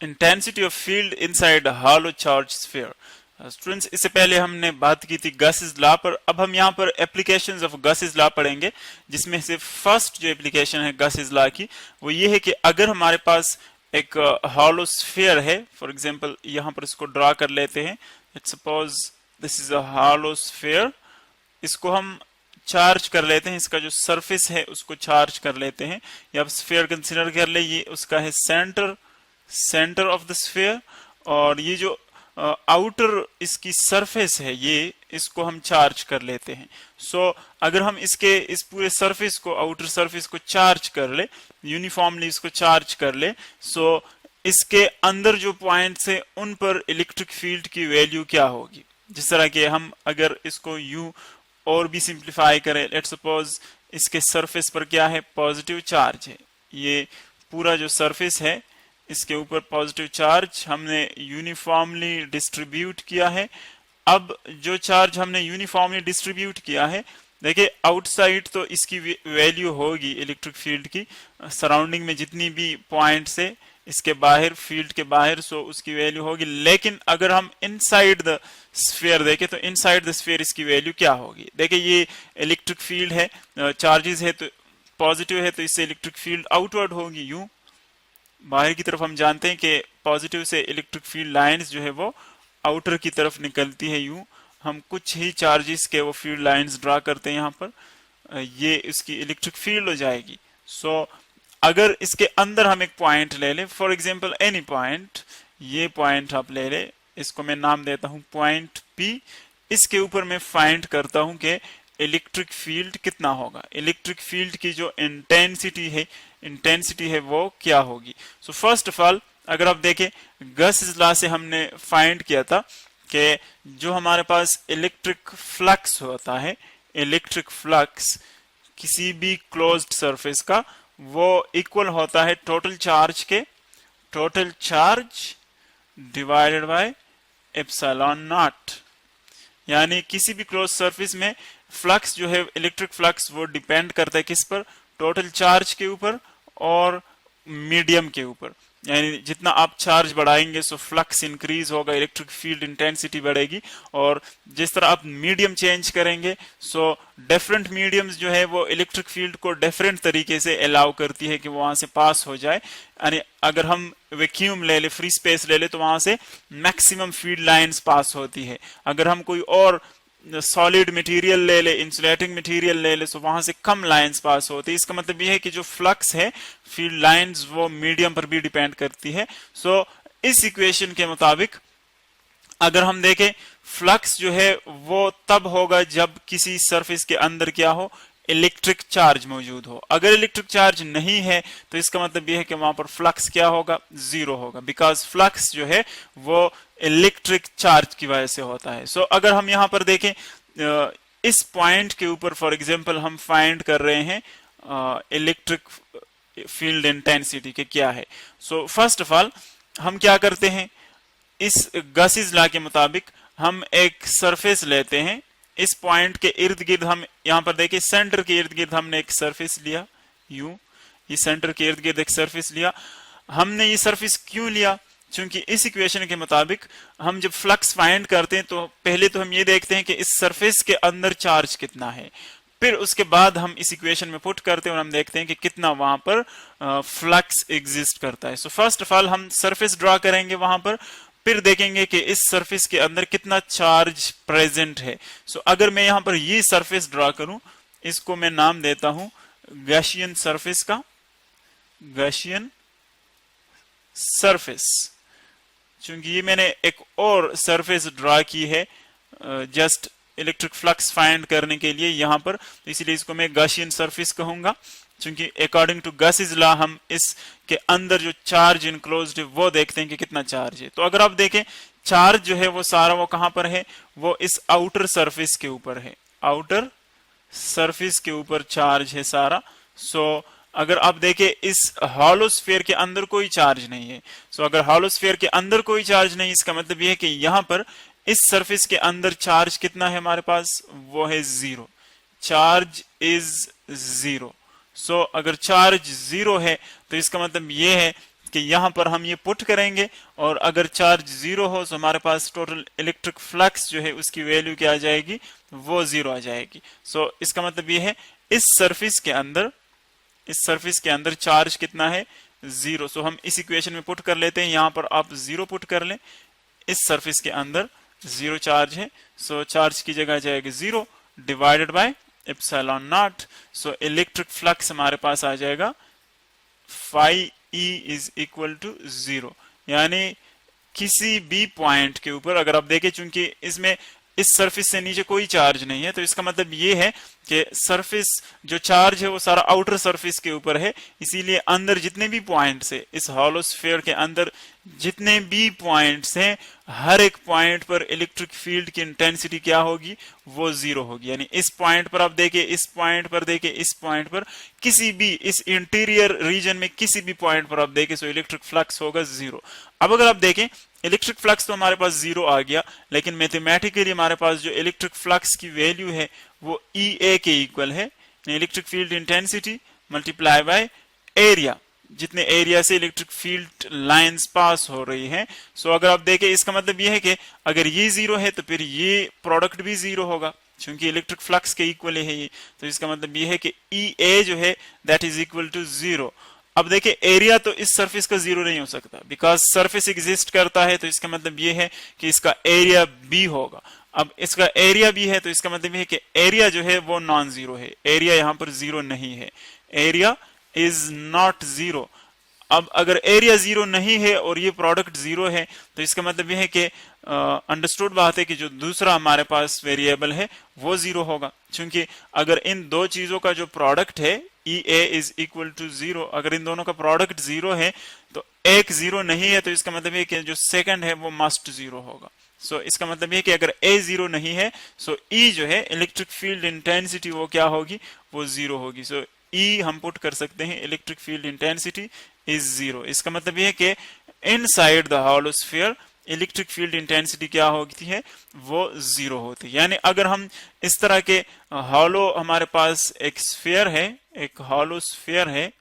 Intensity of field inside hollow charge sphere. Students, इससे पहले हमने बात की थी गॉसेस लॉ पर। अब हम यहाँ पर एप्लीकेशंस ऑफ गॉसेस लॉ पढ़ेंगे, जिसमें से फर्स्ट जो एप्लीकेशन है गॉसेस लॉ की वो ये है कि अगर हमारे पास एक हॉलो स्फीयर है, फॉर एग्जांपल यहाँ पर इसको ड्रा कर लेते हैं। Let's suppose this is a hollow sphere. इसको हम चार्ज कर लेते हैं, इसका जो सरफेस है उसको चार्ज कर लेते हैं, या स्फीयर कंसीडर कर ले, ये उसका है सेंटर ऑफ द स्फीयर, और ये जो आउटर इसकी सरफेस है ये इसको हम चार्ज कर लेते हैं। सो अगर हम इसके इस पूरे सरफेस को, आउटर सरफेस को चार्ज कर ले, यूनिफॉर्मली इसको चार्ज कर ले, सो इसके अंदर जो पॉइंट्स है उन पर इलेक्ट्रिक फील्ड की वैल्यू क्या होगी। जिस तरह के हम अगर इसको यूं और भी सिंप्लीफाई करें, लेट्स सपोज इसके सरफेस पर क्या है, पॉजिटिव चार्ज है। ये पूरा जो सरफेस है इसके ऊपर पॉजिटिव चार्ज हमने यूनिफॉर्मली डिस्ट्रीब्यूट किया है। अब जो चार्ज हमने यूनिफॉर्मली डिस्ट्रीब्यूट किया है, देखिए आउटसाइड तो इसकी वैल्यू होगी इलेक्ट्रिक फील्ड की, सराउंडिंग में जितनी भी पॉइंट्स है इसके बाहर, फील्ड के बाहर, सो उसकी वैल्यू होगी। लेकिन अगर हम इनसाइड द स्फीयर देखें तो इनसाइड द स्फीयर इसकी वैल्यू क्या होगी। देखिए ये इलेक्ट्रिक फील्ड है, चार्जेस है तो पॉजिटिव है, तो इससे इलेक्ट्रिक फील्ड आउटवर्ड होगी, यूं बाहर की तरफ। हम जानते हैं कि पॉजिटिव से इलेक्ट्रिक फील्ड लाइंस जो है वो आउटर की तरफ निकलती है, यूं हम कुछ ही चार्जेस के वो फील्ड लाइंस ड्रा करते हैं यहाँ पर, ये इसकी इलेक्ट्रिक फील्ड हो जाएगी। सो अगर इसके अंदर हम एक पॉइंट ले लें, फॉर एग्जांपल एनी पॉइंट, ये पॉइंट आप ले लें, इसको मैं नाम देता हूं पॉइंट पी। इसके ऊपर मैं फाइंड करता हूं कि इलेक्ट्रिक फील्ड कितना होगा, इलेक्ट्रिक फील्ड की जो इंटेंसिटी है वो क्या होगी। सो फर्स्ट ऑफ ऑल अगर आप देखें गॉसेस लॉ से हमने फाइंड किया था कि जो हमारे पास इलेक्ट्रिक फ्लक्स होता है, इलेक्ट्रिक फ्लक्स किसी भी क्लोज्ड सरफेस का, वो इक्वल होता है टोटल चार्ज के, total charge divided by epsilon not. यानी किसी भी क्लोज सरफेस में फ्लक्स जो है, इलेक्ट्रिक फ्लक्स, वो डिपेंड करता है किस पर, टोटल चार्ज के ऊपर और मीडियम के ऊपर। यानी जितना आप चार्ज बढ़ाएंगे सो फ्लक्स इंक्रीज होगा, इलेक्ट्रिक फील्ड इंटेंसिटी बढ़ेगी, और जिस तरह आप मीडियम चेंज करेंगे सो डिफरेंट मीडियम्स जो है वो इलेक्ट्रिक फील्ड को डिफरेंट तरीके से अलाउ करती है कि वो वहां से पास हो जाए। यानी अगर हम वैक्यूम ले ले, फ्री स्पेस ले ले, तो वहां से मैक्सिमम फील्ड लाइंस पास होती है। अगर हम कोई और सॉलिड मटेरियल ले ले, इंसुलेटिंग मटेरियल ले ले, तो वहां से कम लाइंस पास होती है। इसका मतलब यह है कि जो फ्लक्स है, फील्ड लाइंस, वो मीडियम पर भी डिपेंड करती है। सो इस इक्वेशन के मुताबिक अगर हम देखें, फ्लक्स जो है वो तब होगा जब किसी सरफेस के अंदर क्या हो, इलेक्ट्रिक चार्ज मौजूद हो। अगर इलेक्ट्रिक चार्ज नहीं है तो इसका मतलब यह है कि वहां पर फ्लक्स क्या होगा, जीरो होगा, बिकॉज फ्लक्स जो है वो इलेक्ट्रिक चार्ज की वजह से होता है। सो अगर हम यहां पर देखें इस पॉइंट के ऊपर, फॉर एग्जांपल हम फाइंड कर रहे हैं इलेक्ट्रिक फील्ड इंटेंसिटी के क्या है। सो फर्स्ट ऑफ ऑल हम क्या करते हैं, इस गॉसेस लॉ के मुताबिक हम एक सरफेस लेते हैं, इस पॉइंट के इर्द गिर्द हम यहां पर देखिए सेंटर के इर्द गिर्द हमने एक सरफेस लिया, यूं ये सेंटर के इर्द गिर्द एक सरफेस लिया। हमने ये सरफेस क्यों लिया, क्योंकि इस इक्वेशन के मुताबिक हम जब फ्लक्स फाइंड करते हैं तो पहले तो हम ये देखते हैं कि इस सरफेस के अंदर चार्ज कितना है, फिर उसके बाद हम इस इक्वेशन में पुट करते हैं और हम देखते हैं कि कितना वहां पर फ्लक्स एग्जिस्ट करता है। सो फर्स्ट ऑफ ऑल हम सरफेस ड्रॉ करेंगे वहां पर, फिर देखेंगे कि इस सरफेस के अंदर कितना चार्ज प्रेजेंट है। सो अगर मैं यहां पर ये सरफेस ड्रॉ करूं, इसको मैं नाम देता हूं गॉसियन सरफेस का, गॉसियन सरफेस, क्योंकि ये मैंने एक और सरफेस ड्रॉ की है जस्ट इलेक्ट्रिक फ्लक्स फाइंड करने के लिए यहां पर, तो इसलिए इसको मैं गॉसियन सरफेस कहूंगा, क्योंकि अकॉर्डिंग टू गॉसेस लॉ हम इसके अंदर जो चार्ज इनक्लोज्ड है वो देखते हैं कि कितना चार्ज है। तो अगर आप देखें चार्ज जो है वो सारा वो कहां पर है, वो इस आउटर सरफेस के ऊपर है, आउटर सरफेस के ऊपर चार्ज है सारा। सो अगर आप देखें इस हॉलो स्फीयर के अंदर कोई चार्ज नहीं है, सो अगर हॉलो स्फीयर के अंदर कोई चार्ज नहीं, इसका मतलब यह है कि यहां पर इस सरफेस के अंदर चार्ज कितना है हमारे पास, वो है जीरो, चार्ज इज जीरो। सो अगर चार्ज जीरो है तो इसका मतलब यह है कि यहाँ पर हम ये पुट करेंगे और अगर चार्ज जीरो हो तो हमारे पास टोटल इलेक्ट्रिक फ्लक्स जो है उसकी वैल्यू क्या आ जाएगी, वो जीरो आ जाएगी। सो इसका मतलब ये है इस सरफेस के अंदर चार्ज कितना है, जीरो। सो हम इस इक्वेशन में पुट कर लेते हैं, यहां पर आप जीरो पुट कर लें, इस सरफेस के अंदर जीरो चार्ज है। सो चार्ज की जगह जाएगी zero divided by epsilon naught. So electric flux हमारे पास आ जाएगा phi E is equal to zero. यानी किसी भी पॉइंट के ऊपर अगर आप देखें, चूंकि इसमें इस सरफेस से नीचे कोई चार्ज नहीं है, तो इसका मतलब ये है कि सरफेस जो चार्ज है वो सारा आउटर सरफेस के ऊपर है, इसीलिए अंदर जितने भी पॉइंट्स है, इस हॉलो स्फीयर के अंदर जितने भी पॉइंट्स हैं, हर एक पॉइंट पर इलेक्ट्रिक फील्ड की इंटेंसिटी क्या होगी, वो जीरो होगी। यानी इस पॉइंट पर आप देखें, इस पॉइंट पर देखें, इस पॉइंट पर, किसी भी इस इंटीरियर रीजन में किसी भी पॉइंट पर आप देखें, सो इलेक्ट्रिक फ्लक्स होगा जीरो। अब अगर आप देखें इलेक्ट्रिक फ्लक्स तो हमारे पास जीरो आ गया, लेकिन मैथमेटिकली हमारे पास जो इलेक्ट्रिक फ्लक्स की वैल्यू है वो ई ए के इक्वल है, electric field intensity multiply by area, जितने एरिया से इलेक्ट्रिक फील्ड लाइंस पास हो रही हैं। सो अगर आप देखें इसका मतलब ये है कि अगर ये जीरो है तो फिर ये प्रोडक्ट भी जीरो होगा, क्योंकि इलेक्ट्रिक फ्लक्स के इक्वल है ये। तो इसका मतलब ये है कि ई ए जो है that is equal to zero. अब देखिए एरिया तो इस सरफेस का जीरो नहीं हो सकता, बिकॉज सरफेस एग्जिस्ट करता है, तो इसका मतलब ये है कि इसका एरिया बी होगा। अब इसका एरिया भी है तो इसका मतलब ये है कि एरिया जो है वो नॉन जीरो है, एरिया यहां पर जीरो नहीं है, एरिया इज नॉट जीरो। अब अगर एरिया जीरो नहीं है और ये प्रोडक्ट जीरो है, तो इसका मतलब यह है कि अंडरस्टूड बात है कि जो दूसरा हमारे पास वेरिएबल है वो जीरो होगा, क्योंकि अगर इन दो चीजों का जो प्रोडक्ट है ई ए इज इक्वल टू जीरो, अगर इन दोनों का प्रोडक्ट जीरो है तो एक जीरो नहीं है, तो इसका मतलब है कि जो सेकंड है वो मस्ट जीरो होगा। सो इसका मतलब है कि अगर ए जीरो नहीं है, सो ई जो है इलेक्ट्रिक फील्ड इंटेंसिटी वो क्या होगी, वो जीरो होगी। सो ई हम पुट कर सकते हैं electric field intensity is zero. इसका मतलब यह है कि inside the hollow sphere electric field intensity क्या होती है, वो जीरो होती है। यानी अगर हम इस तरह के हॉलो, हमारे पास एक स्फीयर है, एक हॉलो स्फीयर है,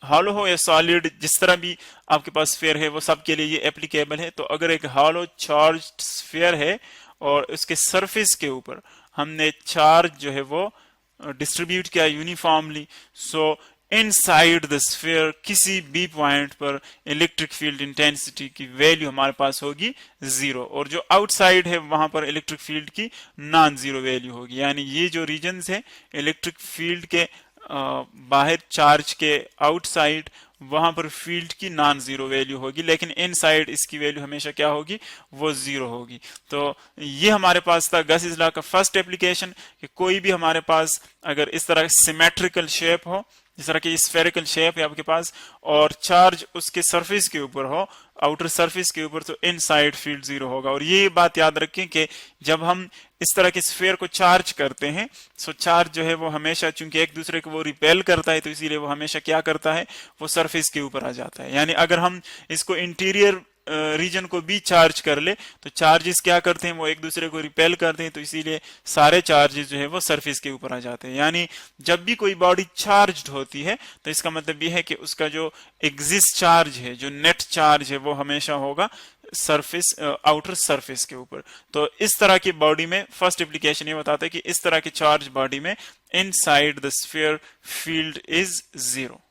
हॉलो हो या सॉलिड, जिस तरह भी आपके पास स्फीयर है वो सबके लिए ये एप्लीकेबल है। तो अगर एक हॉलो चार्ज स्फीयर है और उसके सरफेस के ऊपर हमने चार्ज जो है वो डिस्ट्रीब्यूट किया uniformly, so inside the sphere किसी भी पॉइंट पर इलेक्ट्रिक फील्ड इंटेंसिटी की वैल्यू हमारे पास होगी जीरो, और जो आउटसाइड है वहां पर इलेक्ट्रिक फील्ड की नॉन जीरो वैल्यू होगी। यानी ये जो रीजन्स है इलेक्ट्रिक फील्ड के बाहर, चार्ज के आउटसाइड, वहां पर फील्ड की नॉन जीरो वैल्यू होगी, लेकिन इनसाइड इसकी वैल्यू हमेशा क्या होगी, वो जीरो होगी। तो ये हमारे पास था गॉसिस लॉ का फर्स्ट एप्लीकेशन, कि कोई भी हमारे पास अगर इस तरह सिमेट्रिकल शेप हो, जिस तरह की स्फेरिकल शेप है आपके पास, और चार्ज उसके सरफेस के ऊपर हो, आउटर सरफेस के ऊपर, तो इनसाइड फील्ड जीरो होगा। और ये बात याद रखें कि जब हम इस तरह के स्फीयर को चार्ज करते हैं, सो चार्ज जो है वो हमेशा, चूंकि एक दूसरे को वो रिपेल करता है, तो इसीलिए वो हमेशा क्या करता है, वो सरफेस के ऊपर आ जाता है। यानी अगर हम इसको इंटीरियर रीजन को भी चार्ज कर ले, तो चार्जेस क्या करते हैं, वो एक दूसरे को रिपेल करते हैं, तो इसीलिए सारे चार्जेस जो है वो सरफेस के ऊपर आ जाते हैं। यानी जब भी कोई बॉडी चार्ज्ड होती है, तो इसका मतलब ये है कि उसका जो एग्जिस्ट चार्ज है, जो नेट चार्ज है, वो हमेशा होगा सरफेस, आउटर सरफेस के ऊपर। तो इस तरह की बॉडी में फर्स्ट एप्लीकेशन ये बताता है कि इस तरह की चार्ज बॉडी में inside the sphere field is zero.